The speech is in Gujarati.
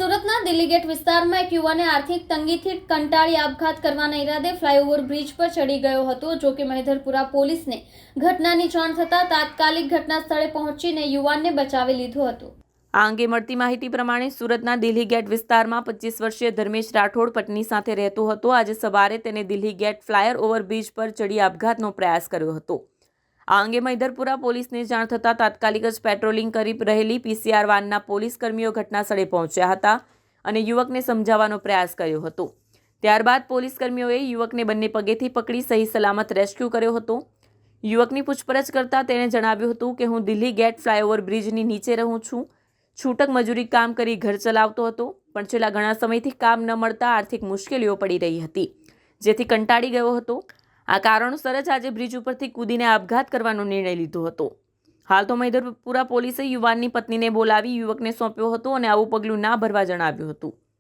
સુરતના દિલ્હી ગેટ વિસ્તારમાં એક યુવાને આર્થિક તંગીથી કંટાળી આપઘાત કરવાના ઈરાદે ફ્લાયઓવર બ્રિજ પર ચડી ગયો હતો। જો કે મહેધરપુરા પોલીસને ઘટનાની જાણ થતાં તાત્કાલિક ઘટના સ્થળે પહોંચીને યુવાનને બચાવી લીધો હતો। આ અંગે મળતી માહિતી પ્રમાણે સુરતના દિલ્હી ગેટ વિસ્તારમાં 25 વર્ષીય ધર્મેશ રાઠોડ પત્ની સાથે રહેતો હતો। આજે સવારે તેને દિલ્હી ગેટ ફ્લાયઓવર બ્રિજ પર ચડી આપઘાતનો પ્રયાસ કર્યો હતો। આ અંગે મહેધરપુરા પોલીસને જાણ થતાં તાત્કાલિક જ પેટ્રોલિંગ કરી રહેલી પીસીઆર વાનના પોલીસ કર્મીઓ ઘટના સ્થળે પહોંચ્યા હતા અને યુવકને સમજાવવાનો પ્રયાસ કર્યો હતો। ત્યારબાદ પોલીસ કર્મીઓએ યુવકને બંને પગેથી પકડી સહી સલામત રેસ્ક્યુ કર્યો હતો। યુવકની પૂછપરછ કરતા તેણે જણાવ્યું હતું કે હું દિલ્હી ગેટ ફ્લાયઓવર બ્રિજની નીચે રહું છું। છૂટક મજૂરી કામ કરી ઘર ચલાવતો હતો, પણ છેલ્લા ઘણા સમયથી કામ ન મળતા આર્થિક મુશ્કેલીઓ પડી રહી હતી, જેથી કંટાળી ગયો હતો। આ કારણોસર જ આજે બ્રિજ ઉપરથી કૂદીને આપઘાત કરવાનો નિર્ણય લીધો હતો। હાલ તો મહેધરપુરા પોલીસે યુવાનની પત્નીને બોલાવી યુવકને સોંપ્યો હતો અને આવું પગલું ના ભરવા જણાવ્યું હતું।